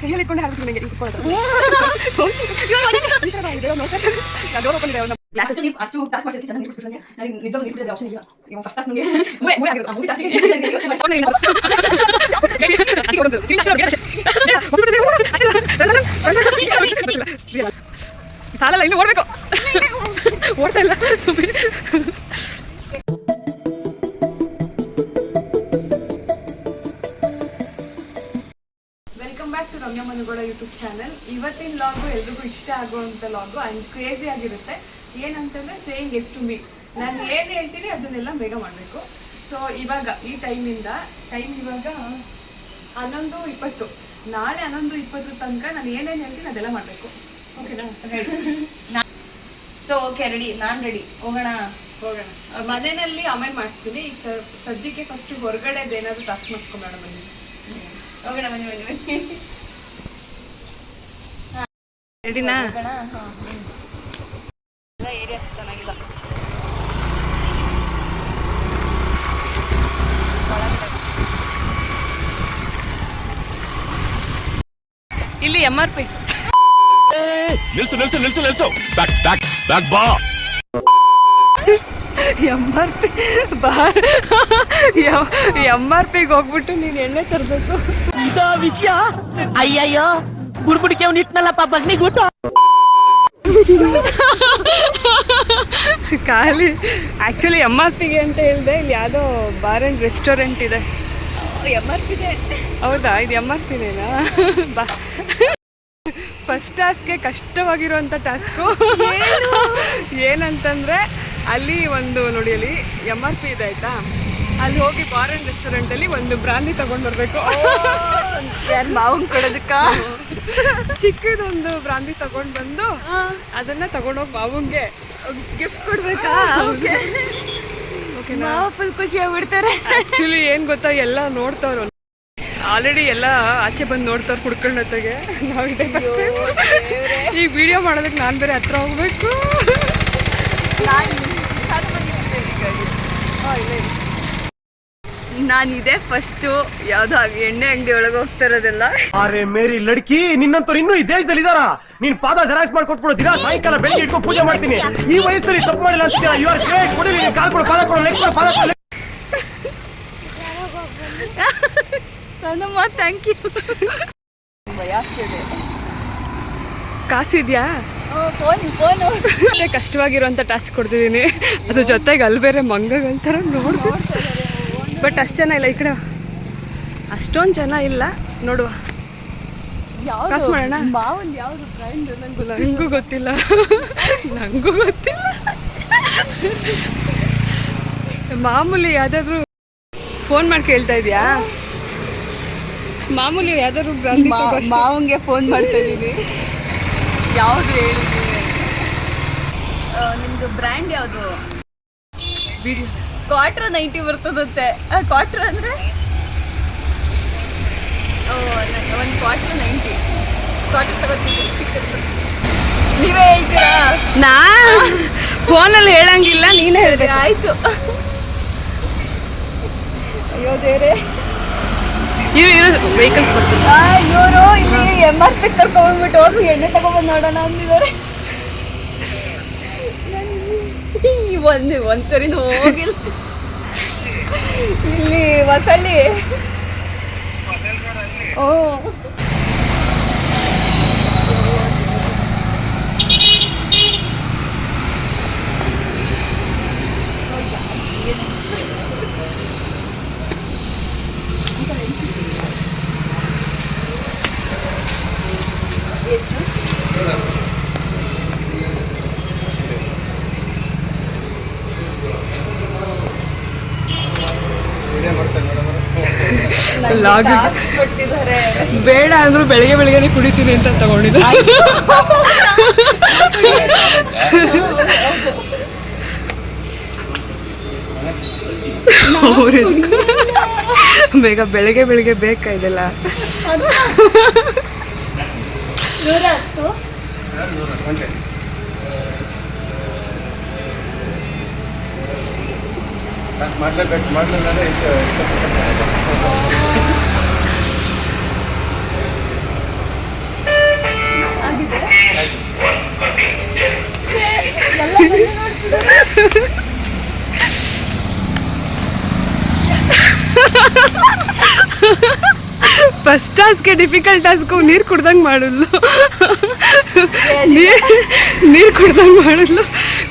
ಕೈಯಲ್ಲಿ ಇಟ್ಕೊಂಡು ಹಾಡ್ಬಿಟ್ಟು ನನಗೆ ಅಷ್ಟು ಟಾಸ್ಕ್ ಮಾಡ್ಸಿರ್ತೀನಿ ಚೆನ್ನಾಗಿ ನನಗೆ ನಿದ್ದೆ ಆಪ್ಷನ್ ಇಲ್ಲ ಇವಾಗ ಫಸ್ಟ್ ನನಗೆ ಸಾಲಲ್ಲ ಇನ್ನು ಓಡ್ಬೇಕು ಓಡ್ತಾ ಇಲ್ಲ ಸುಮ್ಮನೆ ರಮ್ಯಾ ಮನುಗೌಡ ಯೂಟ್ಯೂಬ್ ಚಾನಲ್. ಇವತ್ತಿನ ಲಾಗು ಎಲ್ರಿಗೂ ಇಷ್ಟ ಆಗುವಂಥ ಲಾಗು ಆ್ಯಂಡ್ ಕ್ರೇಜಿ ಆಗಿರುತ್ತೆ. ಏನಂತಂದರೆ ಸೇಯಿಂಗ್ ಎಸ್ ಟು ಮೀ, ನಾನು ಏನು ಹೇಳ್ತೀನಿ ಅದನ್ನೆಲ್ಲ ಬೇಗ ಮಾಡಬೇಕು. ಸೊ ಇವಾಗ ಈ ಟೈಮ್ ಇವಾಗ 11:20, ನಾಳೆ 11:20 ತನಕ ನಾನು ಏನೇನು ಹೇಳ್ತೀನಿ ಅದೆಲ್ಲ ಮಾಡಬೇಕು. ಓಕೆನಾ? ಸೊ ಓಕೆ, ರೆಡಿ, ನಾನು ರೆಡಿ. ಹೋಗೋಣ. ಮನೆಯಲ್ಲಿ ಆಮೇಲೆ ಮಾಡಿಸ್ತೀನಿ. ಈಗ ಸದ್ಯಕ್ಕೆ ಫಸ್ಟ್ ಹೊರಗಡೆದು ಏನಾದರೂ ಟಾಸ್ಕ್ ಮಾಡಿಸ್ಕೊಂಬೇಡ. ಬನ್ನಿ ಹೋಗೋಣ, ಬನ್ನಿ. ರೆಡಿನಾ? ಎಲ್ಲ ಏರಿಯಾ ಅಷ್ಟು ಚೆನ್ನಾಗಿಲ್ಲ. ಇಲ್ಲಿ MRP. ನಿಲ್ಸು ಬ್ಯಾಕ್ ಬಾ. MRPಗೆ ಹೋಗ್ಬಿಟ್ಟು ನೀನು ಎಣ್ಣೆ ತರಬೇಕು. ವಿಷಯ ಅಯ್ಯಯ್ಯೋ ಬುಡ್ಬುಡಿಕೆ ಅವ್ನು ಇಟ್ನಲ್ಲಪ್ಪ ಬಗ್ನಿಗ್ಬಿಟ್ಟು. ಖಾಲಿ ಆ್ಯಕ್ಚುಲಿ MRPಗೆ ಅಂತ ಹೇಳಿದೆ. ಇಲ್ಲಿ ಯಾವುದೋ ಬಾರ್ ಆ್ಯಂಡ್ ರೆಸ್ಟೋರೆಂಟ್ ಇದೆ. MRP ಇದೆ. ಹೌದಾ? ಇದು MRPನೇನಾ? ಬಾ. ಫಸ್ಟ್ ಟಾಸ್ಕ್ಗೆ ಕಷ್ಟವಾಗಿರುವಂಥ ಟಾಸ್ಕು ಏನಂತಂದರೆ, ಅಲ್ಲಿ ಒಂದು ನೋಡಿ, ಅಲ್ಲಿ MRP ಇದೆ ಆಯಿತಾ, ಅಲ್ಲಿ ಹೋಗಿ ಬಾರ್ ಆ್ಯಂಡ್ ರೆಸ್ಟೋರೆಂಟಲ್ಲಿ ಒಂದು ಬ್ರಾಂದಿ ತೊಗೊಂಡು ಬರಬೇಕು. ಯಾರು ಮಾವಂಗೆ ಕೊಡೋದಕ್ಕ? ಚಿಕ್ಕದೊಂದು ಬ್ರಾಂದಿ ತೊಗೊಂಡು ಬಂದು ಅದನ್ನು ತೊಗೊಂಡೋಗಿ ಮಾವಂಗೆ ಗಿಫ್ಟ್ ಕೊಡಬೇಕಾ? ಓಕೆನಾ? ಫುಲ್ ಖುಷಿ ಆಗ್ಬಿಡ್ತಾರೆ. ಆ್ಯಕ್ಚುಲಿ ಏನು ಗೊತ್ತಾ, ಎಲ್ಲ ನೋಡ್ತಾವ್ರು ಆಲ್ರೆಡಿ, ಎಲ್ಲ ಆಚೆ ಬಂದು ನೋಡ್ತಾವ್ರು ಕುಡ್ಕೊಂಡು ಹೊತ್ತಿಗೆ. ನಾವಿದೆ ಫಸ್ಟ್ ಟೈಮ್ ಈಗ ವಿಡಿಯೋ ಮಾಡೋದಕ್ಕೆ ನಾನು ಬೇರೆ ಹತ್ರ ಹೋಗ್ಬೇಕು. ನಾನಿದೆ ಫಸ್ಟು ಯಾವ್ದೋ ಎಣ್ಣೆ ಅಂಗಡಿ ಒಳಗೆ ಹೋಗ್ತಾ ಇರೋದೆಲ್ಲ. ಅರೆ ಮೇರಿ ಲಡ್ಕಿ, ನಿನ್ನಂತವ್ರು ಇನ್ನೂ ಈ ದೇಶದಲ್ಲಿ ಇದಾರ? ನೀನ್ ಪಾದ ಜೆರಾಕ್ಸ್ ಮಾಡ್ಕೊಟ್ಬಿಡು. ದಿನ ಸಾಯಂಕಾಲ ಬೆಳಿಗ್ಗೆ ಇಟ್ಕೊಂಡು ಪೂಜೆ ಮಾಡ್ತೀನಿ. ಈ ವಯಸ್ಸಲ್ಲಿ ತಪ್ಪು ಮಾಡಿಲ್ಲ ಅಂತೀರಾ? You are great. ಕೊಡಿ, ಕಾಲ್ ಕೊಡು, ಪಾದ ಕೊಡು, ನೆಕ್ಸ್ಟ್ ಪಾದ ಕೊಡು. ನನ್ನಮ್ಮ, ಥ್ಯಾಂಕ್ ಯು. ಭಯ ಆಗ್ತಿದೆ. ಕಾಸಿದ್ಯಾ? ಫೋನು ಕಷ್ಟವಾಗಿರುವಂಥ ಟಾಸ್ಕ್ ಕೊಡ್ತಿದ್ದೀನಿ. ಅದ್ರ ಜೊತೆಗೆ ಅಲ್ಲಿ ಬೇರೆ ಮಂಗಂತರ ನೋಡ್ಬೋದು. ಬಟ್ ಅಷ್ಟು ಜನ ಇಲ್ಲ ಈ ಕಡೆ, ಅಷ್ಟೊಂದು ಜನ ಇಲ್ಲ. ನೋಡುವ, ಕಾಸು ಮಾಡೋಣ. ಮಾವನ್ ಯಾವುದು ಫ್ರೆಂಡ್ ನನಗೂ ಗೊತ್ತಿಲ್ಲ. ಮಾಮೂಲಿ ಯಾವ್ದಾದ್ರು ಫೋನ್ ಮಾಡಿ ಕೇಳ್ತಾ ಇದೆಯಾ? ಮಾಮೂಲಿ ಯಾವ್ದಾದ್ರು ಮಾವಂಗೆ ಫೋನ್ ಮಾಡ್ತಾ ಇದ್ದೀನಿ. ಯಾವುದು ಹೇಳಿ, ನಿಮ್ಮದು ಬ್ರ್ಯಾಂಡ್ ಯಾವುದು? Video quarter 90 ಬರ್ತದಂತೆ. ಕ್ವಾಟ್ರ್ ಅಂದರೆ ಒಂದು ಕ್ವಾಟ್ರ್ 90. ಕ್ವಾಟ್ರ್ ತಗೋತೀನಿ, ಚಿಕ್ಕದು. ನೀವೇ ಹೇಳ್ತೀರಾ? ನಾ ಫೋನಲ್ಲಿ ಹೇಳಂಗಿಲ್ಲ, ನೀನೇ ಹೇಳ್ಬೇಕು. ಆಯಿತು. ಅಯ್ಯೋ ದೇವ್ರೆ, ಇವರು ವೆಹಿಕಲ್ಸ್ ಬರ್ತಾರೆ. ಇವರು ಇಲ್ಲಿ MRP ಕರ್ಕೊಂಡ್ಬಿಟ್ಟು ಹೋಗಿ ಎಣ್ಣೆ ತಗೊಂಡ್ಬಂದು ನೋಡೋಣ ಅಂದಿದ್ದಾರೆ. ಒಂದ್ಸರಿ ಹೋಗಿಲ್ಲ. ಇಲ್ಲಿ ಹೊಸಳ್ಳಿ. ಓ, ಕೊಟ್ಟಿದ್ದಾರೆ. ಬೇಡ ಅಂದ್ರು ಬೆಳಿಗ್ಗೆ ಕುಡಿತೀನಿ ಅಂತ ತಗೊಂಡಿದ್ದೆ. ಬೇಗ ಬೆಳಗ್ಗೆ ಬೆಳಿಗ್ಗೆ ಬೇಕಾ ಇದೆಲ್ಲ? 110 ಫಸ್ಟ್ ಟಾಸ್ಕ್ಗೆ ಡಿಫಿಕಲ್ಟ್ ಟಾಸ್ಕು ನೀರು ಕುಡ್ದಂಗೆ ಮಾಡಿದ್ಲು. ನೀರು ಕುಡ್ದಂಗೆ ಮಾಡಿದ್ಲು.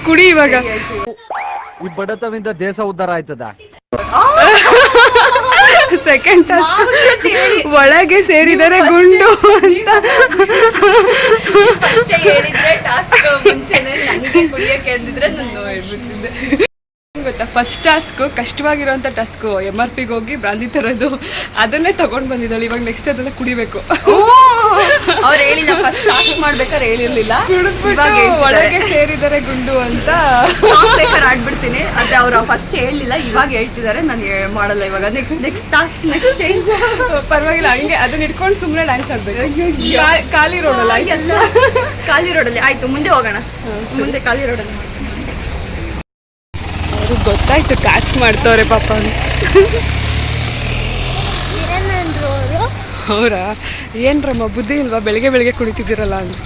ಕುಡಿ ಇವಾಗ. ಈ ಬಡತವಿಂದ ದೇಶ ಉದ್ಧಾರ ಆಯ್ತದ. ಸೆಕೆಂಡ್ ಟಾಸ್ಕ್ ಒಳಗೆ ಸೇರಿದರೆ ಗುಂಡು ಅಂತ ಹೇಳಿದ್ರೆ ಟಾಸ್ಕ್ ಮುಂಚೆನೆ ನನಗೆ ಕುಡಿಯಕ್ಕೆ ಅಂದಿದ್ರೆ ನಾನು ಹೇಳ್ಬಿಡ್ತಿದ್ದೆ. ಗೊತ್ತಾ, ಫಸ್ಟ್ ಟಾಸ್ಕು ಕಷ್ಟವಾಗಿರೋಂಥ ಟಾಸ್ಕು MRPಗೆ ಹೋಗಿ ಬ್ರಾಂದಿ ತರೋದು, ಅದನ್ನೇ ತಗೊಂಡು ಬಂದಿದ್ದಾಳೆ. ಇವಾಗ ನೆಕ್ಸ್ಟ್ ಅದನ್ನ ಕುಡಿಬೇಕು. ಅವ್ರು ಹೇಳಿಲ್ಲ, ಫಸ್ಟ್ ಟಾಸ್ಕ್ ಮಾಡ್ಬೇಕಾದ್ರೆ ಹೇಳಿರ್ಲಿಲ್ಲ. ಕುಡಿದ್ಬಿಟ್ಟು ಒಳಗೆ ಸೇರಿದರೆ ಗುಂಡು ಅಂತ ಬೇಕಾದ್ರೆ ಆಡ್ಬಿಡ್ತೀನಿ. ಆದ್ರೆ ಅವ್ರು ಫಸ್ಟ್ ಹೇಳಲಿಲ್ಲ, ಇವಾಗ ಹೇಳ್ತಿದ್ದಾರೆ. ನಾನು ಮಾಡಲ್ಲ ಇವಾಗ. Next task next change. ಪರವಾಗಿಲ್ಲ, ಹಂಗೆ ಅದನ್ನ ಇಟ್ಕೊಂಡು ಸುಮ್ಮನೆ ಡ್ಯಾನ್ಸ್ ಆಡ್ಬೇಕು. ಖಾಲಿ ರೋಡಲ್ಲ ಎಲ್ಲ ಖಾಲಿ ರೋಡಲ್ಲಿ ಆಯ್ತು. ಮುಂದೆ ಹೋಗೋಣ. ಮುಂದೆ ಖಾಲಿ ರೋಡಲ್ಲಿ ಗೊತ್ತಾಯ್ತು ಟಾಸ್ಕ್ ಮಾಡ್ತವ್ರೆ ಪಾಪ ಅಂತ. ಅವರಾ ಏನ್ರಮ್ಮ ಬುದ್ಧಿ ಇಲ್ವಾ? ಬೆಳಿಗ್ಗೆ ಬೆಳಿಗ್ಗೆ ಕುಡಿತಿದ್ದೀರಲ್ಲ ಅಂತ.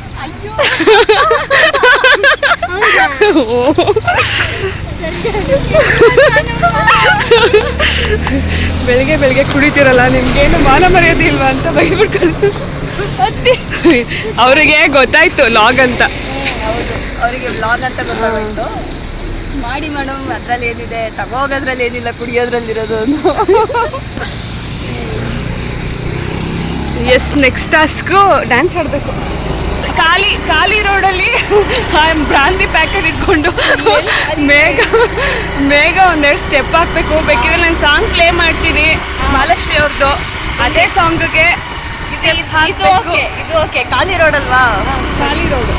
ಬೆಳಿಗ್ಗೆ ಬೆಳಿಗ್ಗೆ ಕುಡಿತೀರಲ್ಲ, ನಿಮ್ಗೇನು ಮಾನ ಮರ್ಯಾದೆ ಇಲ್ವಾ ಅಂತ ಬೈಬಿಟ್ಟು ಕಳಿಸು. ಅವರಿಗೆ ಗೊತ್ತಾಯ್ತು ಲಾಗ್ ಅಂತ. ಹೌದು, ಅವರಿಗೆ ವ್ಲಾಗ್ ಅಂತ ಗೊತ್ತಾಗೋಯ್ತು. ಮಾಡಿ ಮೇಡಮ್, ಅದ್ರಲ್ಲಿ ಏನಿದೆ, ತಗೋಗೋದ್ರಲ್ಲಿ ಏನಿಲ್ಲ, ಕುಡಿಯೋದ್ರಲ್ಲಿರೋದು. ಎಸ್, ನೆಕ್ಸ್ಟ್ ಟಾಸ್ಕು ಡ್ಯಾನ್ಸ್ ಆಡಬೇಕು. ಖಾಲಿ ರೋಡಲ್ಲಿ ಬ್ರಾಂದಿ ಪ್ಯಾಕೆಟ್ ಇಟ್ಕೊಂಡು ಬೇಗ ಒಂದೆರಡು ಸ್ಟೆಪ್ ಹಾಕ್ಬೇಕು. ಬೇಕಿದ್ರೆ ನಾನು ಸಾಂಗ್ ಪ್ಲೇ ಮಾಡ್ತೀನಿ, ಮಾಲಾಶ್ರೀ ಅವ್ರದ್ದು. ಅದೇ ಸಾಂಗ್ಗೆ ಇದು ಓಕೆ. ಖಾಲಿ ರೋಡ್ ಅಲ್ವಾ? ಖಾಲಿ ರೋಡು.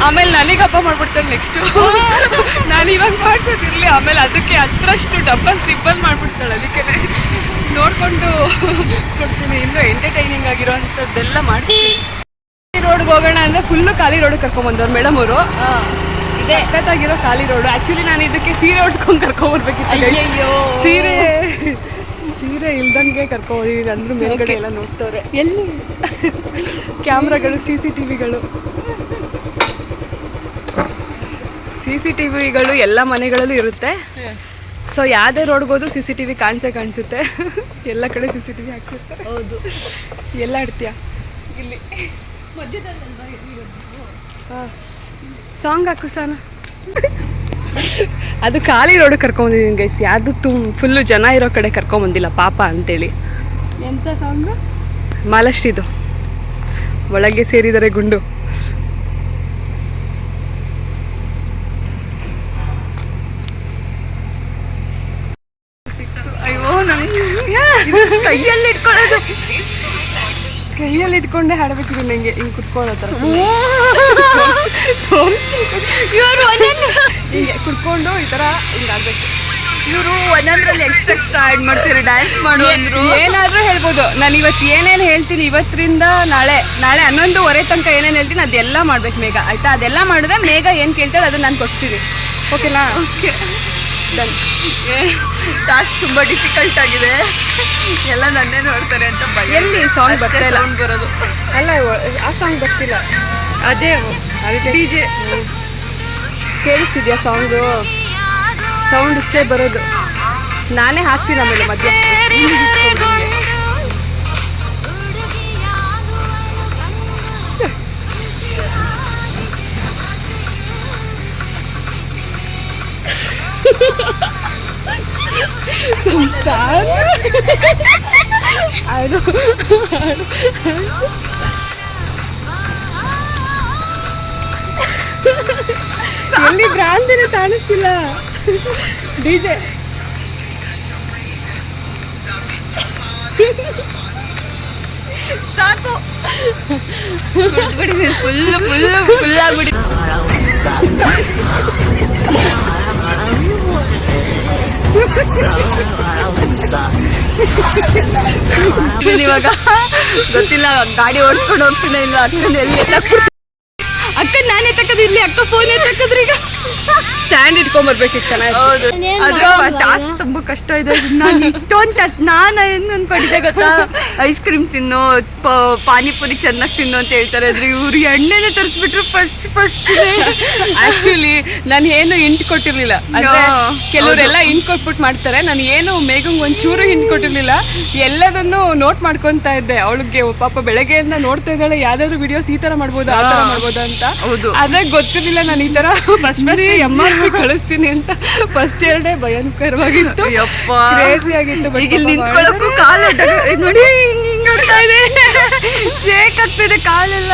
ಆಮೇಲೆ ನನಗೆ ಹಬ್ಬ ಮಾಡ್ಬಿಡ್ತಾರೆ ನೆಕ್ಸ್ಟು. ನಾನು ಇವಾಗ ಮಾಡ್ಸೋದಿರಲಿ, ಆಮೇಲೆ ಅದಕ್ಕೆ ಹತ್ರಷ್ಟು ಡಬ್ಬಲ್ ಟ್ರಿಬ್ಬಲ್ ಮಾಡಿಬಿಡ್ತಾಳೆ. ಅದಕ್ಕೆ ನೋಡಿಕೊಂಡು ಕೊಡ್ತೀನಿ. ಇನ್ನೂ ಎಂಟರ್ಟೈನಿಂಗ್ ಆಗಿರೋವಂಥದ್ದೆಲ್ಲ ಮಾಡಿಸ್ತೀನಿ. ಖಾಲಿ ರೋಡ್ಗೆ ಹೋಗೋಣ ಅಂದರೆ ಫುಲ್ಲು ಖಾಲಿ ರೋಡಿಗೆ ಕರ್ಕೊಂಬಂದವ್ರು ಮೇಡಮ್ ಅವರು. ಸಖತ್ತಾಗಿರೋ ಖಾಲಿ ರೋಡು. ಆ್ಯಕ್ಚುಲಿ ನಾನು ಇದಕ್ಕೆ ಸೀರೆ ಹೊಡ್ಸ್ಕೊಂಡು ಕರ್ಕೊಂಬರ್ಬೇಕಿತ್ತು. ಅಯ್ಯೋ, ಸೀರೆ ಇಲ್ದಂಗೆ ಕರ್ಕೊಂಬಂದಿದ್ದೀನಿ. ಅಂದ್ರೂ ಮೇಲ್ಗಡೆ ಎಲ್ಲ ನೋಡ್ತವ್ರೆ. ಎಲ್ಲಿ ಕ್ಯಾಮ್ರಾಗಳು, CCTVಗಳು ಎಲ್ಲ ಮನೆಗಳಲ್ಲೂ ಇರುತ್ತೆ. ಸೊ ಯಾವುದೇ ರೋಡ್ಗೆ ಹೋದ್ರೂ CCTV ಕಾಣಿಸುತ್ತೆ. ಎಲ್ಲ ಕಡೆ CCTV ಹಾಕ್ಸುತ್ತೆ. ಹೌದು. ಎಲ್ಲ ಇಡ್ತೀಯಾ? ಇಲ್ಲಿ ಮಧ್ಯದಲ್ಲಲ್ವಾ? ಹಾಂ, ಸಾಂಗ್ ಹಾಕು ಸಾನ. ಅದು ಖಾಲಿ ರೋಡಿಗೆ ಕರ್ಕೊಂಬಂದಿದ್ದೀನಿ ಗೈಸ್. ಯಾವುದು ಫುಲ್ಲು ಜನ ಇರೋ ಕಡೆ ಕರ್ಕೊಂಬಂದಿಲ್ಲ ಪಾಪ ಅಂತೇಳಿ. ಎಂಥ ಸಾಂಗು? ಮಾಲಾಶ್ರೀದು, ಒಳಗೆ ಸೇರಿದರೆ ಗುಂಡು. ಅಯ್ಯೋ, ನನಗೆ ಕೈಯಲ್ಲಿ ಇಟ್ಕೊಂಡೆ ಹಾಡಬೇಕಿದ್ರು ನನಗೆ. ಹಿಂಗೆ ಕುತ್ಕೊಳ್ಳೋ ಥರ ಇವರು ಹಿಂಗೆ ಕುತ್ಕೊಂಡು ಈ ಥರ ಹಿಂಗೆ ಆಗಬೇಕು. ಇವರು ಒಂದೊಂದ್ರಲ್ಲಿ ಎಕ್ಸ್ಟ್ರಾ ಆ್ಯಡ್ ಮಾಡ್ತಾರೆ. ಡ್ಯಾನ್ಸ್ ಮಾಡು ಅಂದರು. ಏನಾದರೂ ಹೇಳ್ಬೋದು. ನಾನು ಇವತ್ತು ಏನೇನು ಹೇಳ್ತೀನಿ, ಇವತ್ತರಿಂದ ನಾಳೆ 11:30 ತನಕ ಏನೇನು ಹೇಳ್ತೀನಿ ಅದೆಲ್ಲ ಮಾಡ್ಬೇಕು ಮೇಘ, ಆಯಿತಾ? ಅದೆಲ್ಲ ಮಾಡಿದ್ರೆ ಮೇಘ ಏನು ಕೇಳ್ತಾಳೆ ಅದನ್ನು ನಾನು ಕೊಡ್ತೀನಿ. ಓಕೆನಾ? Okay, done. ಟಾಸ್ಕ್ ತುಂಬ ಡಿಫಿಕಲ್ಟ್ ಆಗಿದೆ. ಎಲ್ಲ ನನ್ನೇ ನೋಡ್ತಾರೆ ಅಂತ ಭಯ. ಎಲ್ಲಿ ಸಾಂಗ್ ಬರ್ತಾ ಇಲ್ಲ? ಬರೋದು ಅಲ್ಲ, ಆ ಸಾಂಗ್ ಬರ್ತಿಲ್ಲ. ಅದೇ DJ ಕೇಳಿಸ್ತಿದ್ಯಾ? ಸೌಂಡ್ ಇಷ್ಟೇ ಬರೋದು. ನಾನೇ ಹಾಕ್ತೀನಿ ಆಮೇಲೆ ಮಧ್ಯ. ಎಲ್ಲಿ ಬ್ರಾಂದಿನ ಕಾಣಿಸ್ತಿಲ್ಲ. DJ ಸಾಕು, ಫುಲ್ ಆಗ್ಬಿಡಿ. ಇವಾಗ ಗೊತ್ತಿಲ್ಲ ಗಾಡಿ ಓಡಿಸ್ಕೊಂಡು ಹೋಗ್ತೀನ ಇಲ್ಲ ಅಕ್ಕನ ಎಲ್ಲಿ ಅಕ್ಕ ನಾನೇ ತಕ್ಕದ ಇಲ್ಲಿ ಅಕ್ಕ ಫೋನ್ ತಕ್ಕದ್ರಿ ಈಗ ಸ್ಟ್ಯಾಂಡ್ ಇಟ್ಕೊಂಡ್ಬರ್ಬೇಕಿತ್ತು ಚೆನ್ನಾಗಿ. ಹೌದು ಅದ್ರ ಟಾಸ್ಕ್ ತುಂಬಾ ಕಷ್ಟ ಇದೆ. ನಾನು ಇಷ್ಟೊಂದು ಟಾಸ್ಕ್ ನಾನು ಹೆಂಗ್ ಅನ್ಕೊಂಡಿದ್ದೆ ಗೊತ್ತಾ, ಐಸ್ ಕ್ರೀಮ್ ತಿನ್ನು ಪಾನಿಪುರಿ ಚೆನ್ನಾಗಿ ತಿನ್ನು ಅಂತ ಹೇಳ್ತಾರೆ ಆದ್ರೆ ಇವ್ರು ಎಣ್ಣೆನೆ ತರಿಸ್ಬಿಟ್ರು ಫಸ್ಟ್ ಆಕ್ಚುಲಿ ನಾನು ಏನು ಹಿಂಟ್ ಕೊಟ್ಟಿರ್ಲಿಲ್ಲ. ಅಂದ್ರೆ ಕೆಲವರೆಲ್ಲ ಹಿಂಟ್ ಕೊಟ್ಬಿಟ್ಟು ಮಾಡ್ತಾರೆ, ನಾನು ಏನು ಮೇಘಂಗ್ ಒಂಚೂರು ಹಿಂಟ್ ಕೊಟ್ಟಿರ್ಲಿಲ್ಲ. ಎಲ್ಲದನ್ನು ನೋಟ್ ಮಾಡ್ಕೊಂತಾ ಇದ್ದೆ. ಅವಳಿಗೆ ಪಾಪ ಬೆಳಗ್ಗೆಯಿಂದ ನೋಡ್ತಾ ಇದ್ದಾಳೆ ಯಾವ್ದಾದ್ರು ವಿಡಿಯೋಸ್ ಈ ತರ ಮಾಡ್ಬೋದು ಆ ತರ ಮಾಡ್ಬೋದು ಅಂತ. ಆದ್ರೆ ಗೊತ್ತಿರ್ಲಿಲ್ಲ ನಾನು ಈ ತರ ಫಸ್ಟ್ MRP ಕಳಿಸ್ತೀನಿ ಅಂತ. ಫಸ್ಟ್ ಎರಡೇ ಭಯಂಕರವಾಗಿತ್ತು, ಕ್ರೇಜಿ ಆಗಿತ್ತು. ಈಗ ಇಲ್ಲಿ ನಿಂತ್ಕೊಳ್ಳೋಕ್ಕೂ ಕಾಲು ನೋಡಿ ಹಿಂಗ್ ನೋಡ್ತಾ ಇದೆ, ಶೇಕ್ ಆಗ್ತಿದೆ ಕಾಲೆಲ್ಲ.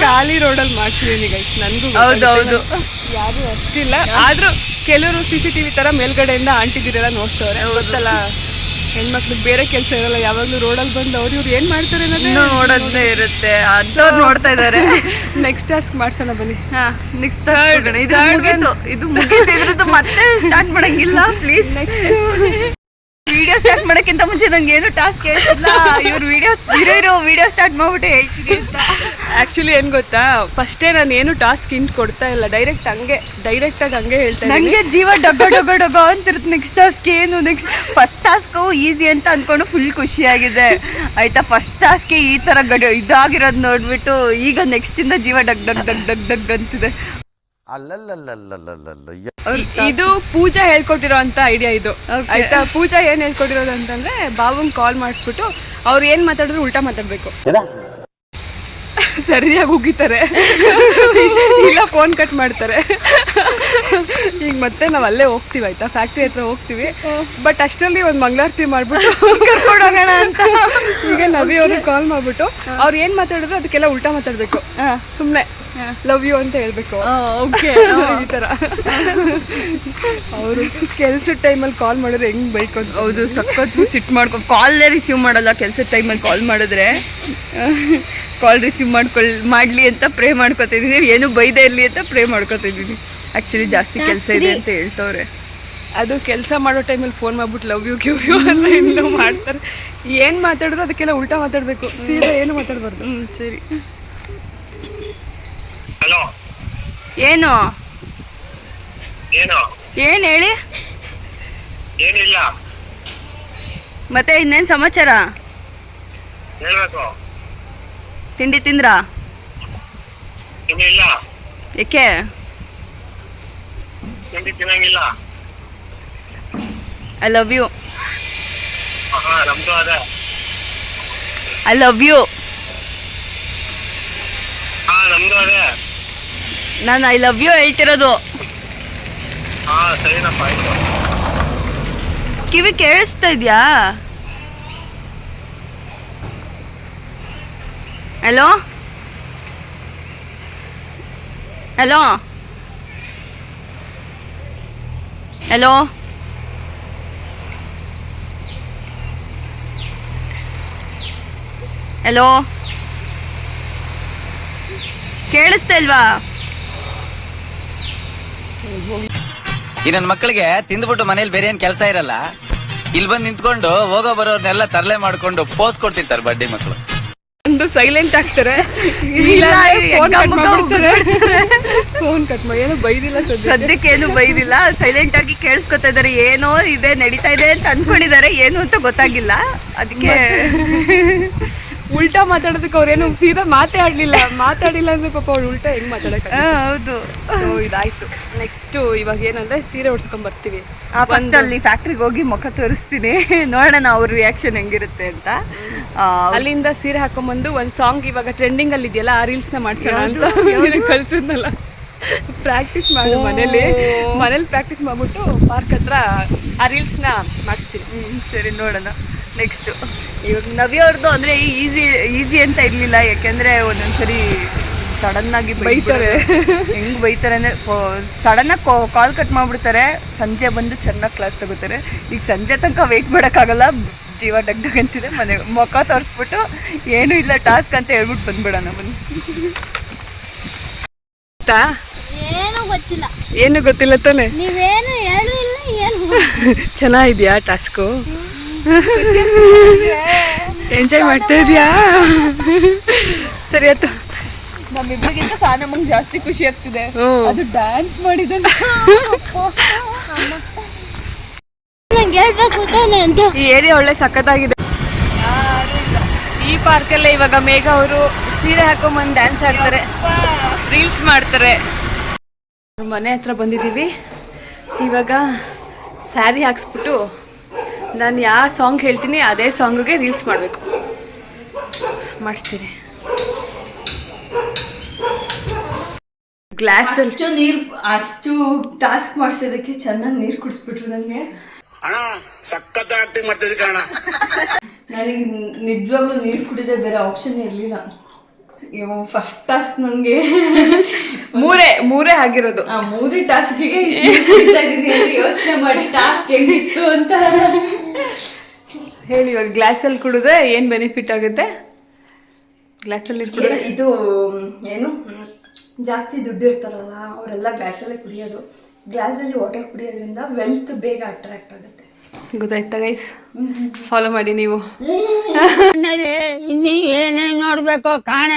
ಖಾಲಿ ರೋಡಲ್ಲಿ ಮಾಡ್ತಿದ್ದೀನಿ ಗೈಸ್. ನನ್ಗೂ ಹೌದೌದು ಯಾರು ಅಷ್ಟಿಲ್ಲ, ಆದ್ರೂ ಕೆಲವರು CCTV ತರ ಮೇಲ್ಗಡೆಯಿಂದ ಆಂಟಿದಿರೆಲ್ಲ ನೋಡ್ತವ್ರೆ. ಗೊತ್ತಲ್ಲ ಹೆಣ್ಮಕ್ಳಿಗೆ ಬೇರೆ ಕೆಲಸ ಇರಲ್ಲ, ಯಾವಾಗ್ಲೂ ರೋಡಲ್ಲಿ ಬಂದು ಅವ್ರು ಇವ್ರು ಏನ್ ಮಾಡ್ತಾರೆ ಇನ್ನೂ ನೋಡೋದೇ ಇರುತ್ತೆ. ಅಂತವ್ರು ನೋಡ್ತಾ ಇದಾರೆ. ನೆಕ್ಸ್ಟ್ ಟಾಸ್ಕ್ ಮಾಡ್ಸೋಣ ಬನ್ನಿ. ನೆಕ್ಸ್ಟ್ ಇದು ಮುಗಿತು ಮತ್ತೆ ಸ್ಟಾರ್ಟ್ ಮಾಡಂಗಿಲ್ಲ ಪ್ಲೀಸ್. ವಿಡಿಯೋ ಸ್ಟಾರ್ಟ್ ಮಾಡಕ್ಕಿಂತ ಮುಂಚೆ ನಂಗೆ ಏನು ಟಾಸ್ಕ್ ಹೇಳ್ತಿಲ್ಲ. ಇವ್ರು ವಿಡಿಯೋ ಸ್ಟಾರ್ಟ್ ಮಾಡ್ಬಿಟ್ಟು ಹೇಳ್ತೀನಿ ಅಂತ. ಆಕ್ಚುಲಿ ಏನ್ ಗೊತ್ತಾ, ಫಸ್ಟೇ ನಾನು ಏನು ಟಾಸ್ಕ್ ಹಿಂಟ್ ಕೊಡ್ತಾ ಇಲ್ಲ, ಡೈರೆಕ್ಟ್ ಆಗಿ ಹಂಗೆ ಹೇಳ್ತಾ ನಂಗೆ ಜೀವ ಡಗ ಅಂತಿರುತ್ತೆ. ನೆಕ್ಸ್ಟ್ ಟಾಸ್ಕ್ ಏನು, ನೆಕ್ಸ್ಟ್ ಫಸ್ಟ್ ಟಾಸ್ಕ್ ಈಸಿ ಅಂತ ಅನ್ಕೊಂಡು ಫುಲ್ ಖುಷಿಯಾಗಿದೆ ಆಯ್ತಾ. ಫಸ್ಟ್ ಟಾಸ್ಕ್ ಈ ತರ ಇದಾಗಿರೋದು ನೋಡ್ಬಿಟ್ಟು ಈಗ ನೆಕ್ಸ್ಟ್ ಇಂದ ಜೀವ ಡಗ್ ಅಂತಿದೆ. ಇದು ಪೂಜಾ ಹೇಳ್ಕೊಟ್ಟಿರೋ ಅಂತ ಐಡಿಯಾ ಇದು ಆಯ್ತಾ. ಪೂಜಾ ಏನ್ ಹೇಳ್ಕೊಟ್ಟಿರೋದು ಅಂತಂದ್ರೆ, ಬಾವಂಗ್ ಕಾಲ್ ಮಾಡಿಸ್ಬಿಟ್ಟು ಅವ್ರು ಏನ್ ಮಾತಾಡಿದ್ರು ಉಲ್ಟಾ ಮಾತಾಡ್ಬೇಕು, ಸರಿಯಾಗಿ ಉಗಿತಾರೆ, ಇಲ್ಲ ಫೋನ್ ಕಟ್ ಮಾಡ್ತಾರೆ. ಈಗ ಮತ್ತೆ ನಾವ್ ಅಲ್ಲೇ ಹೋಗ್ತೀವಿ ಆಯ್ತಾ, ಫ್ಯಾಕ್ಟ್ರಿ ಹತ್ರ ಹೋಗ್ತೀವಿ. ಬಟ್ ಅಷ್ಟರಲ್ಲಿ ಒಂದ್ ಮಂಗಳಾರತಿ ಮಾಡ್ಬಿಟ್ಟು ಕರ್ಕೊಂಡೋಗೋಣ ಅಂತ ಈಗ ನವಿ ಅವ್ರಿಗೆ ಕಾಲ್ ಮಾಡ್ಬಿಟ್ಟು ಅವ್ರು ಏನ್ ಮಾತಾಡಿದ್ರು ಅದಕ್ಕೆಲ್ಲ ಉಲ್ಟಾ ಮಾತಾಡ್ಬೇಕು. ಸುಮ್ನೆ ಲವ್ ಯು ಅಂತ ಹೇಳ್ಬೇಕು. ಈ ತರ ಅವರು ಕೆಲ್ಸದ ಟೈಮಲ್ಲಿ ಕಾಲ್ ಮಾಡಿದ್ರೆ ಹೆಂಗ್ ಬೈಕ್ ಅಂತ. ಹೌದು, ಸಖತ್ತು ಸಿಟ್ಟು ಮಾಡ್ಕೊಂಡು ಕಾಲೇ ರಿಸೀವ್ ಮಾಡಲ್ಲ. ಕೆಲ್ಸದ ಟೈಮಲ್ಲಿ ಕಾಲ್ ಮಾಡಿದ್ರೆ ಕಾಲ್ ರಿಸೀವ್ ಮಾಡ್ಲಿ ಅಂತ ಪ್ರೇ ಮಾಡ್ಕೊತಿದ್ದೀನಿ, ಏನು ಬೈದೇ ಇರಲಿ ಅಂತ ಪ್ರೇ ಮಾಡ್ಕೊತಿದ್ದೀನಿ. ಆ್ಯಕ್ಚುಲಿ ಜಾಸ್ತಿ ಕೆಲಸ ಇದೆ ಅಂತ ಹೇಳ್ತವ್ರೆ. ಅದು ಕೆಲಸ ಮಾಡೋ ಟೈಮಲ್ಲಿ ಫೋನ್ ಮಾಡ್ಬಿಟ್ಟು ಲವ್ ಯು ಗಿವ್ ಯು ಅಂತ ಇನ್ನೂ ಮಾಡ್ತಾರೆ. ಏನು ಮಾತಾಡಿದ್ರು ಅದಕ್ಕೆಲ್ಲ ಉಲ್ಟಾ ಮಾತಾಡಬೇಕು, ಸೀದಾ ಏನು ಮಾತಾಡಬಾರ್ದು. ಸರಿ. ಹಲೋ, ಏನು ಏನು ಹೇಳಿ. ಏನಿಲ್ಲ, ಮತ್ತೆ ಇನ್ನೇನು ಸಮಾಚಾರ? ಹೇಳ್ಬೇಕು. ತಿಂಡಿ ತಿಂದ್ರಾ? ಇನ್ನಿಲ್ಲ, ಏಕೆ? ತಿಂಡಿ ತಿನ್ನಂಗಿಲ್ಲ. I love you. ನಮ್ದು ಅದೇ. I love you. ನಮ್ದು ಅದೇ. ನಾನು ಐ ಲವ್ ಯು ಹೇಳ್ತಿರೋದು. ಸರಿನಪ್ಪ, ಆಯ್ತು. ಕಿವಿ ಕೇಳಿಸ್ತಾ ಇದೆಯಾ? ಹಲೋ ಹಲೋ ಹಲೋ ಹಲೋ ಕೇಳಿಸ್ತಾ ಇಲ್ವಾ? ಈ ನನ್ನ ಮಕ್ಕಳಿಗೆ ತಿಂದ್ಬಿಟ್ಟು ಮನೇಲಿ ಬೇರೆ ಏನ್ ಕೆಲಸ ಇರಲ್ಲ, ಇಲ್ಲಿ ಬಂದು ನಿಂತ್ಕೊಂಡು ಹೋಗೋ ಬರೋರ್ನೆಲ್ಲ ತರಲೆ ಮಾಡ್ಕೊಂಡು ಪೋಸ್ ಕೊಡ್ತಿರ್ತಾರೆ ಬಡ್ಡಿ ಮಕ್ಕಳು. ಒಂದು ಸೈಲೆಂಟ್ ಆಗ್ತಾರೆ, ಫೋನ್ ಕಟ್ ಮಾಡಿ. ಏನು ಬೈದಿಲ್ಲ ಸದ್ಯಕ್ಕೆ, ಏನು ಬೈದಿಲ್ಲ. ಸೈಲೆಂಟ್ ಆಗಿ ಕೇಳಿಸ್ಕೊತಾ ಇದಾರೆ. ಏನೋ ಇದೆ ನಡೀತಾ ಇದೆ ಅಂತ ಅನ್ಕೊಂಡಿದ್ದಾರೆ, ಏನು ಅಂತ ಗೊತ್ತಾಗಿಲ್ಲ. ಅದಕ್ಕೆ ಉಲ್ಟಾ ಮಾತಾಡೋದಕ್ಕೆ ಅವ್ರೇನು ಸೀದಾ ಮಾತಾಡಿಲ್ಲ ಅಂದ್ರೆ ಪಾಪ ಅವ್ಳು ಉಲ್ಟಾ ಹೆಂಗ್ ಮಾತಾಡಕ್ಕೆ. ಹೌದು. ಸೊ ಇದಾಯ್ತು. ನೆಕ್ಸ್ಟ್ ಇವಾಗ ಏನಂದ್ರೆ ಸೀರೆ ಉಡ್ಸ್ಕೊಂಡ್ ಬರ್ತೀವಿ. ಫಸ್ಟ್ ಅಲ್ಲಿ ಫ್ಯಾಕ್ಟ್ರಿಗೆ ಹೋಗಿ ಮುಖ ತೋರಿಸ್ತೀನಿ, ನೋಡೋಣ ಅವ್ರ ರಿಯಾಕ್ಷನ್ ಹೆಂಗಿರುತ್ತೆ ಅಂತ. ಅಲ್ಲಿಂದ ಸೀರೆ ಹಾಕೊಂಡ್ಬಂದು ಒಂದು ಸಾಂಗ್ ಇವಾಗ ಟ್ರೆಂಡಿಂಗ್ ಅಲ್ಲಿ ಇದೆಯಲ್ಲ, ಆ ರೀಲ್ಸ್ ನ ಮಾಡ್ಸೋಣ ಅಂತ ಕಳ್ಸಿದ್ನಲ್ಲ. ಪ್ರಾಕ್ಟೀಸ್ ಮಾಡಿ ಮನೇಲಿ ಪ್ರಾಕ್ಟೀಸ್ ಮಾಡ್ಬಿಟ್ಟು ಪಾರ್ಕ್ ಹತ್ರ ಆ ರೀಲ್ಸ್ ನ ಮಾಡಿಸ್ತೀನಿ. ಸರಿ, ನೋಡೋಣ. ನೆಕ್ಸ್ಟ್ ಇವಾಗ ನವಿ ಅವ್ರದ್ದು ಅಂದ್ರೆ ಈಸಿ ಅಂತ ಇರ್ಲಿಲ್ಲ, ಯಾಕೆಂದ್ರೆ ಒಂದೊಂದ್ಸರಿ ಸಡನ್ ಆಗಿ ಬೈತಾರೆ. ಹೆಂಗ್ ಬೈತಾರೆ ಅಂದ್ರೆ ಸಡನ್ ಆಗಿ ಕಾಲ್ ಕಟ್ ಮಾಡ್ಬಿಡ್ತಾರೆ, ಸಂಜೆ ಬಂದು ಚೆನ್ನಾಗಿ ಕ್ಲಾಸ್ ತಗೋತಾರೆ. ಈಗ ಸಂಜೆ ತನಕ ವೇಟ್ ಮಾಡೋಕ್ಕಾಗಲ್ಲ, ಜೀವ ಡಗ್ ಅಂತಿದೆ. ಮನೆ ಮುಖ ತೋರಿಸ್ಬಿಟ್ಟು ಏನು ಇಲ್ಲ ಟಾಸ್ಕ್ ಅಂತ ಹೇಳ್ಬಿಟ್ಟು ಬಂದ್ಬಿಡೋಣ ಬನ್ನಿ. ಏನು ಗೊತ್ತಿಲ್ಲ ಏನು ಗೊತ್ತಿಲ್ಲ ತಾನೆ? ನೀವೇನು ಹೇಳಿಲ್ಲ, ಏನು ಚೆನ್ನಾಗಿದ್ಯಾ ಟಾಸ್ಕು? ಎಂಜಾಯ್ ಮಾಡ್ತಾ ಇದೀಯಾ? ಸರಿ ಆಯ್ತು. ನಮ್ಮಿಬ್ರಿಗಿಂತ ಸಾನಮ್ಮಂಗ್ ಜಾಸ್ತಿ ಖುಷಿ ಆಗ್ತಿದೆ. ಅದು ಡ್ಯಾನ್ಸ್ ಮಾಡಿದ ಈ ಏರಿಯಾ ಒಳ್ಳೆ ಸಖತ್ತಾಗಿದೆ. ಈ ಪಾರ್ಕಲ್ಲೇ ಇವಾಗ ಮೇಘ ಅವರು ಸೀರೆ ಹಾಕೊಂಬಂದು ಡ್ಯಾನ್ಸ್ ಆಡ್ತಾರೆ, ರೀಲ್ಸ್ ಮಾಡ್ತಾರೆ. ಮನೆ ಹತ್ರ ಬಂದಿದ್ದೀವಿ. ಇವಾಗ ಸ್ಯಾರಿ ಹಾಕ್ಸ್ಬಿಟ್ಟು ನಾನು ಯಾವ ಸಾಂಗ್ ಹೇಳ್ತೀನಿ ಅದೇ ಸಾಂಗಿಗೆ ರೀಲ್ಸ್ ಮಾಡಬೇಕು. ಮಾಡಿಸ್ತೀನಿ. ಗ್ಲಾಸಲ್ಲಿ ಅಷ್ಟು ಟಾಸ್ಕ್ ಮಾಡಿಸೋದಕ್ಕೆ ಚೆನ್ನಾಗಿ ನೀರು ಕುಡಿಸ್ಬಿಟ್ರು ನನಗೆ. ಸಖತ್ ಆಕ್ಟಿಂಗ್ ಮಾಡ್ತಿದ್ದೆ ಕಾರಣ ನನಗೆ ನಿಜವಾಗ್ಲೂ ನೀರು ಕುಡಿದೇ ಬೇರೆ ಆಪ್ಷನ್ ಇರಲಿಲ್ಲ. ಫಸ್ಟ್ ಟಾಸ್ಕ್ ನನಗೆ ಮೂರೇ ಆಗಿರೋದು. ಆ ಮೂರೇ ಟಾಸ್ಕಿಗೆ ಯೋಚನೆ ಮಾಡಿ ಟಾಸ್ಕ್ ಹೆಂಗಿತ್ತು ಅಂತ ಹೇಳಿ. ಇವಾಗ ಗ್ಲಾಸಲ್ಲಿ ಕುಡಿದ್ರೆ ಏನು ಬೆನಿಫಿಟ್ ಆಗುತ್ತೆ? ಗ್ಲಾಸಲ್ಲಿ ನೀರು ಕುಡಿದ್ರೆ ಇದು ಏನು ಜಾಸ್ತಿ ದುಡ್ಡು ಇರ್ತಾರಲ್ಲ ಅವರೆಲ್ಲ ಗ್ಲಾಸಲ್ಲೇ ಕುಡಿಯೋದು. ಗ್ಲಾಸಲ್ಲಿ ವಾಟರ್ ಕುಡಿಯೋದ್ರಿಂದ ವೆಲ್ತ್ ಬೇಗ ಅಟ್ರಾಕ್ಟ್ ಆಗುತ್ತೆ. ಗೊತ್ತಾಯ್ತಾ ಗೈಸ್? ಫಾಲೋ ಮಾಡಿ ನೀವು. ಏನೇನ್ ನೋಡ್ಬೇಕು ಕಾಣ.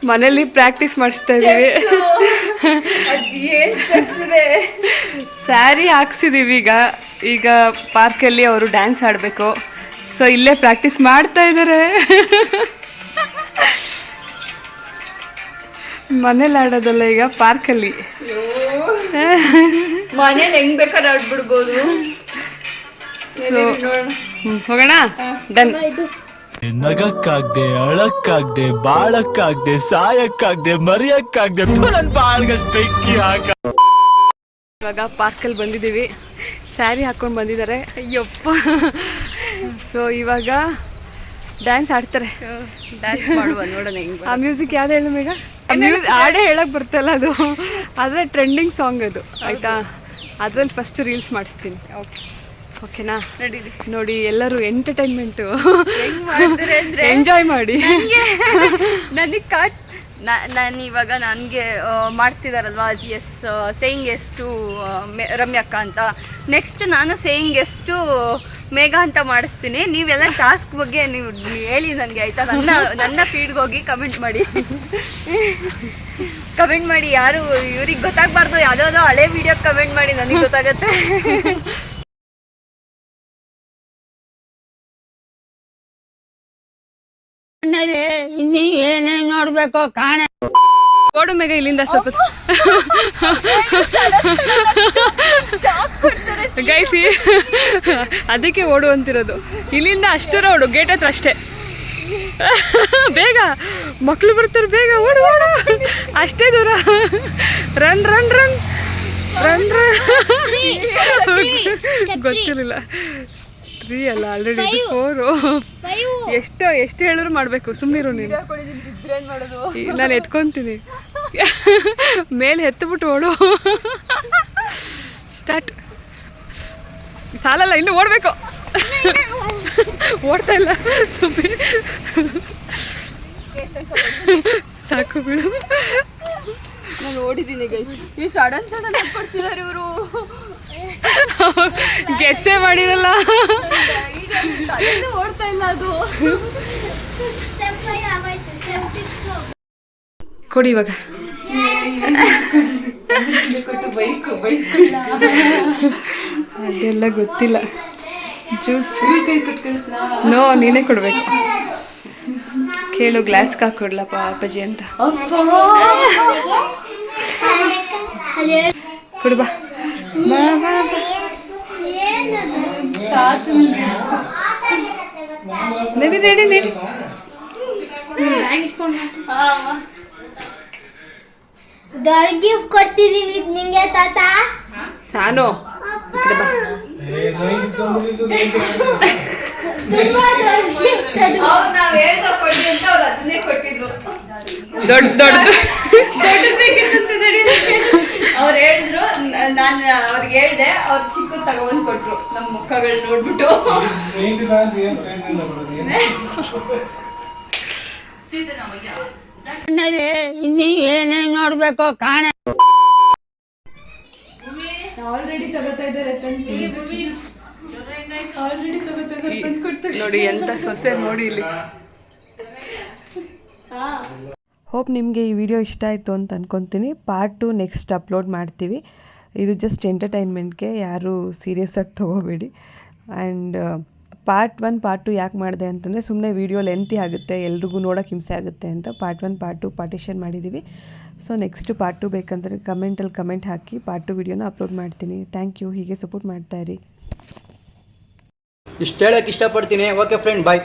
ಮನೇಲಿ ಪ್ರಾಕ್ಟೀಸ್ ಮಾಡಿಸ್ತಾ ಇದೀವಿ. ಸ್ಯಾರಿ ಹಾಕ್ಸಿದೀವಿ. ಈಗ ಪಾರ್ಕಲ್ಲಿ ಅವರು ಡ್ಯಾನ್ಸ್ ಆಡಬೇಕು. ಸೊ ಇಲ್ಲೇ ಪ್ರಾಕ್ಟೀಸ್ ಮಾಡ್ತಾ ಇದ್ದಾರೆ. ಮನೇಲಿ ಆಡೋದಲ್ಲ, ಈಗ ಪಾರ್ಕಲ್ಲಿ. ಮನೇಲಿ ಹೆಂಗ್ ಬೇಕಾದ್ರೆ ಆಡ್ಬಿಡ್ಬೋದು. ಸೊ ಹೋಗೋಣ. ಡನ್. ನಗಕ್ಕಾಗ್ದೆ, ಅಳಕ್ಕಾಗ್ದೆ, ಬಾಳಕ್ಕಾಗ್ದೆ, ಸಾಯಕ್ಕಾಗ್ದೆ, ಮರಿಯಕ್ಕಾಗ್ದೆ, ನನ್ ಬಾಳ್ಗಷ್ಟು ಬೆಂಕಿ ಹಾಕ. ಇವಾಗ ಪಾರ್ಕಲ್ಲಿ ಬಂದಿದ್ದೀವಿ. ಸ್ಯಾರಿ ಹಾಕೊಂಡು ಬಂದಿದ್ದಾರೆ. ಅಯ್ಯಪ್ಪ. ಸೊ ಇವಾಗ ಡ್ಯಾನ್ಸ್ ಆಡ್ತಾರೆ. ಡ್ಯಾನ್ಸ್ ಮಾಡುವ ನೋಡೋಣ ಹೆಂಗ್. ಆ ಮ್ಯೂಸಿಕ್ ಯಾವ್ದು ಹೇಳು ಮೇಘ? ಹಾಡೇ ಹೇಳಕ್ ಬರ್ತಲ್ಲ ಅದು. ಆದರೆ ಟ್ರೆಂಡಿಂಗ್ ಸಾಂಗ್ ಅದು, ಆಯ್ತಾ? ಅದ್ರಲ್ಲಿ ಫಸ್ಟ್ ರೀಲ್ಸ್ ಮಾಡಿಸ್ತೀನಿ. ಓಕೆನಾ? ನೋಡಿ ಎಲ್ಲರೂ ಎಂಟರ್ಟೈನ್ಮೆಂಟು ಎಂಜಾಯ್ ಮಾಡಿ. ನನಗೆ ನಾನು ಇವಾಗ ನನಗೆ ಮಾಡ್ತಿದ್ದಾರಲ್ವಾ ಎಸ್ ಸೇಯಿಂಗ್ ಎಷ್ಟು ರಮ್ಯಕ್ಕ ಅಂತ. ನೆಕ್ಸ್ಟ್ ನಾನು ಸೇಯಿಂಗ್ ಎಷ್ಟು ಮೇಘ ಅಂತ ಮಾಡಿಸ್ತೀನಿ. ನೀವೆಲ್ಲ ಟಾಸ್ಕ್ ಬಗ್ಗೆ ನೀವು ಹೇಳಿ ನನಗೆ, ಆಯಿತಾ? ನನ್ನ ಫೀಡ್ಗೆ ಹೋಗಿ ಕಮೆಂಟ್ ಮಾಡಿ ಯಾರು ಇವ್ರಿಗೆ ಗೊತ್ತಾಗಬಾರ್ದು. ಯಾವುದಾದ್ರು ಹಳೆ ವಿಡಿಯೋಗೆ ಕಮೆಂಟ್ ಮಾಡಿ, ನನಗೆ ಗೊತ್ತಾಗತ್ತೆ. ಇನ್ನೀ ಏನೇನ್ ನೋಡ್ಬೇಕು ಕಾಣ. ಓಡು ಮೇಘ ಇಲ್ಲಿಂದ ಸ್ವಲ್ಪ. ಗೈಸಿ ಅದಕ್ಕೆ ಓಡು ಅಂತಿರೋದು. ಇಲ್ಲಿಂದ ಅಷ್ಟು ಓಡು, ಗೇಟ್ ಹತ್ರ ಅಷ್ಟೇ. ಬೇಗ ಮಕ್ಕಳು ಬರ್ತಾರೆ, ಬೇಗ ಓಡು ಓಡು, ಅಷ್ಟೇ ದೂರ. Run run run run run. ಗೊತ್ತಿರಲಿಲ್ಲ. 3 ಅಲ್ಲ, ಆಲ್ರೆಡಿ 4. ಎಷ್ಟು ಹೇಳಿದ್ರು ಮಾಡಬೇಕು. ಸುಮ್ಮನಿರು ನೀನು. ನಾನು ಎತ್ಕೊತೀನಿ. ಮೇಲೆ ಎತ್ತಬಿಟ್ಟು ಓಡು. ಸ್ಟಾರ್ಟ್. ಸಾಲಲ್ಲ, ಇನ್ನು ಓಡಬೇಕು. ಓಡ್ತಾ ಇಲ್ಲ ಸುಮ್ಮನೆ. ಸಾಕು ಬಿಡು. ನಾನು ಓಡಿದ್ದೀನಿ ಗೈಸ್. ಈ ಸಡನ್ ಕೊಡ್ತಿದ್ದಾರೆ ಇವರು. ಗೆಸ್ಸೇ ಮಾಡಿರಲ್ಲ. ಓಡ್ತಾ ಇಲ್ಲ ಅದು. ಕೊಡಿ ಇವಾಗ. ಅದೆಲ್ಲ ಗೊತ್ತಿಲ್ಲ. ಜ್ಯೂಸ್ ನೋ, ನೀನೇ ಕೊಡ್ಬೇಕು. ಕೇಳು, ಗ್ಲಾಸ್ಗೆ ಹಾಕೊಡ್ಲಪ್ಪ ಅಪ್ಪಾಜಿ ಅಂತ. ಕೊಡು ಬಾ. ನಡಿ ನಡಿ ನಡಿ. ದೊಡ್ಡ ಗಿಫ್ಟ್ ಕೊಡ್ತಿದೀವಿ ನಿಂಗೆ ತಾತ. ಸಾನು ದೊಡ್ಡ ದೊಡ್ಡದು ಬೇಕಿತ್ತು. ಅವ್ರು ಹೇಳಿದ್ರು, ನಾನು ಅವ್ರಿಗೆ ಹೇಳ್ದೆ, ಅವ್ರು ಚಿಕ್ಕದು ತಗೊಂಡ್ ಕೊಟ್ರು. ನಮ್ಮ ಮುಖಗಳು ನೋಡ್ಬಿಟ್ಟು ಇನ್ನೂ ಏನೇನ್ ನೋಡ್ಬೇಕು ಕಾಣೆ. ಆಲ್ರೆಡಿ ತಗೋತಾ ಇದ್ದಾರೆ ಆಲ್ರೆಡಿ ತಗೋತಾ ಇದ್ದಾರೆ ನೋಡಿ ಎಂತ ಸೊಸೆ ನೋಡಿ ಇಲ್ಲಿ. ಹೋಪ್ ನಿಮಗೆ ಈ ವಿಡಿಯೋ ಇಷ್ಟ ಆಯಿತು ಅಂತ ಅಂದ್ಕೊತೀನಿ. ಪಾರ್ಟ್ 2 ನೆಕ್ಸ್ಟ್ ಅಪ್ಲೋಡ್ ಮಾಡ್ತೀವಿ. ಇದು ಜಸ್ಟ್ ಎಂಟರ್ಟೈನ್ಮೆಂಟ್ಗೆ, ಯಾರೂ ಸೀರಿಯಸ್ಸಾಗಿ ತೊಗೋಬೇಡಿ. ಆ್ಯಂಡ್ ಪಾರ್ಟ್ 1 ಪಾರ್ಟ್ 2 ಯಾಕೆ ಮಾಡಿದೆ ಅಂತಂದರೆ ಸುಮ್ಮನೆ ವೀಡಿಯೋ ಲೆಂತಿ ಆಗುತ್ತೆ, ಎಲ್ರಿಗೂ ನೋಡೋಕ್ಕೆ ಹಿಂಸೆ ಆಗುತ್ತೆ ಅಂತ ಪಾರ್ಟ್ 1 ಪಾರ್ಟ್ 2 ಪಾರ್ಟಿಷನ್ ಮಾಡಿದ್ದೀವಿ. ಸೊ ನೆಕ್ಸ್ಟ್ ಪಾರ್ಟ್ 2 ಬೇಕಂದರೆ ಕಮೆಂಟಲ್ಲಿ ಕಮೆಂಟ್ ಹಾಕಿ ಪಾರ್ಟ್ 2 ವಿಡಿಯೋನ ಅಪ್ಲೋಡ್ ಮಾಡ್ತೀನಿ. Thank you. ಹೀಗೆ ಸಪೋರ್ಟ್ ಮಾಡ್ತಾಯಿರಿ. ಇಷ್ಟು ಹೇಳಕ್ಕೆ ಇಷ್ಟಪಡ್ತೀನಿ. ಓಕೆ ಫ್ರೆಂಡ್, ಬಾಯ್.